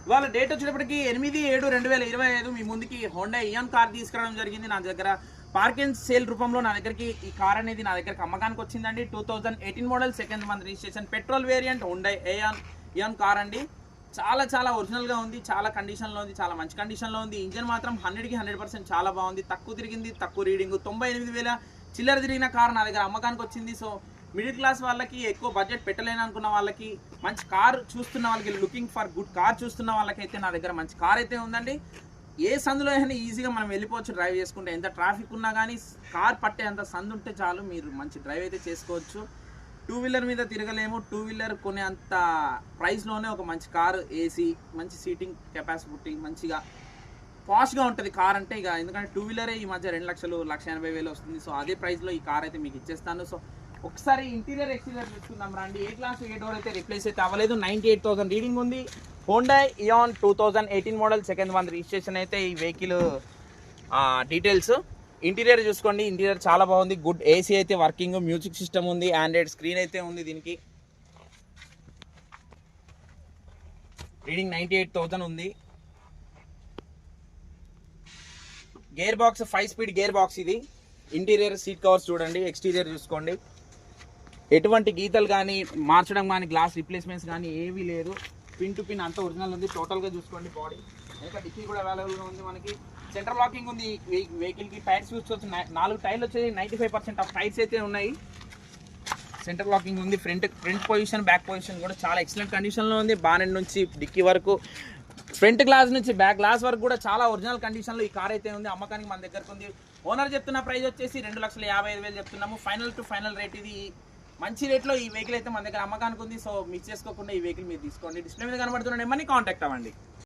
ఇవాళ డేట్ వచ్చేటప్పటికి 8/7/2025 మీ ముందుకి హోండా ఇయాన్ కార్ తీసుకురావడం జరిగింది. నా దగ్గర పార్కింగ్ సేల్ రూపంలో నా దగ్గరికి ఈ కార్ అనేది నా దగ్గరికి అమ్మకానికి వచ్చిందండి. 2018 model, second month registration, petrol variant Honda Eon car అండి. చాలా ఒరిజినల్గా ఉంది, చాలా కండిషన్లో ఉంది, చాలా మంచి కండిషన్లో ఉంది. ఇంజన్ మాత్రం 100కి 100% చాలా బాగుంది. తక్కువ తిరిగింది, తక్కువ రీడింగ్, 98,000 చిల్లర తిరిగిన కార్ నా దగ్గర అమ్మకానికి వచ్చింది. సో మిడిల్ క్లాస్ వాళ్ళకి, ఎక్కువ బడ్జెట్ పెట్టలేని అనుకున్న వాళ్ళకి, మంచి కార్ చూస్తున్న వాళ్ళకి, లుకింగ్ ఫర్ గుడ్ కార్ చూస్తున్న వాళ్ళకైతే నా దగ్గర మంచి కార్ అయితే ఉందండి. ఏ సందులో అయినా ఈజీగా మనం వెళ్ళిపోవచ్చు డ్రైవ్ చేసుకుంటే. ఎంత ట్రాఫిక్ ఉన్నా కానీ కార్ పట్టే అంత సందు ఉంటే చాలు, మీరు మంచి డ్రైవ్ అయితే చేసుకోవచ్చు. టూ వీలర్ మీద తిరగలేము, టూ వీలర్ కొనే అంత ప్రైస్లోనే ఒక మంచి కారు, ఏసీ, మంచి సీటింగ్ కెపాసిటీ, మంచిగా పాష్గా ఉంటుంది కార్ అంటే. ఇక ఎందుకంటే టూ వీలరే ఈ మధ్య 2,00,000 వస్తుంది. సో అదే ప్రైస్లో ఈ కార్ అయితే మీకు ఇచ్చేస్తాను. సో ఒకసారి ఇంటీరియర్ ఎక్స్టీరియర్ చూసుకుందాం రండి. ఏ క్లాస్ ఏ డోర్ అయితే రిప్లేస్ అయితే అవ్వలేదు. 98,000 రీడింగ్ ఉంది. Honda Eon 2018 model, second month registration అయితే ఈ వెహికల్ డీటెయిల్స్. ఇంటీరియర్ చూసుకోండి, ఇంటీరియర్ చాలా బాగుంది. గుడ్ ఏసీ అయితే వర్కింగ్, మ్యూజిక్ సిస్టమ్ ఉంది, ఆండ్రాయిడ్ స్క్రీన్ అయితే ఉంది. దీనికి రీడింగ్ 98,000 ఉంది. Gear box 5 speed gear box ఇది. ఇంటీరియర్ సీట్ కవర్స్ చూడండి, ఎక్స్టీరియర్ చూసుకోండి. ఎటువంటి గీతలు కానీ, మార్చడం కానీ, గ్లాస్ రిప్లేస్మెంట్స్ కానీ ఏవీ లేదు. పిన్ టు పిన్ అంతా ఒరిజినల్ ఉంది. టోటల్గా చూసుకోండి. బాడీ ఇంకా డిక్కీ కూడా అవైలబుల్గా ఉంది. మనకి సెంటర్ లాకింగ్ ఉంది వెహికల్కి. టైర్స్ చూసుకోవచ్చు, 4 టైర్లు వచ్చేది. 95% ఆఫ్ టైర్స్ అయితే ఉన్నాయి. సెంటర్ లాకింగ్ ఉంది. ఫ్రంట్ పొజిషన్, బ్యాక్ పొజిషన్ కూడా చాలా ఎక్సలెంట్ కండిషన్లో ఉంది. బానెట్ నుంచి డిక్కీ వరకు, ఫ్రంట్ గ్లాస్ నుంచి బ్యాక్ గ్లాస్ వరకు కూడా చాలా ఒరిజినల్ కండిషన్లో ఈ కార్ అయితే ఉంది. అమ్మకానికి మన దగ్గరకు ఉంది. ఓనర్ చెప్తున్న ప్రైస్ వచ్చేసి 2,55,000 చెప్తున్నాము. ఫైనల్ టు ఫైనల్ రేట్ ఇది. మంచి రేట్లో ఈ వెహికల్ అయితే మన దగ్గర అమ్మకానికి ఉంది. సో మిస్ చేసుకోకుండా ఈ వెహికల్ మీరు తీసుకోండి. డిస్ప్లే మీద కనబడుతున్న నెంబర్ని కాంటాక్ట్ అవ్వండి.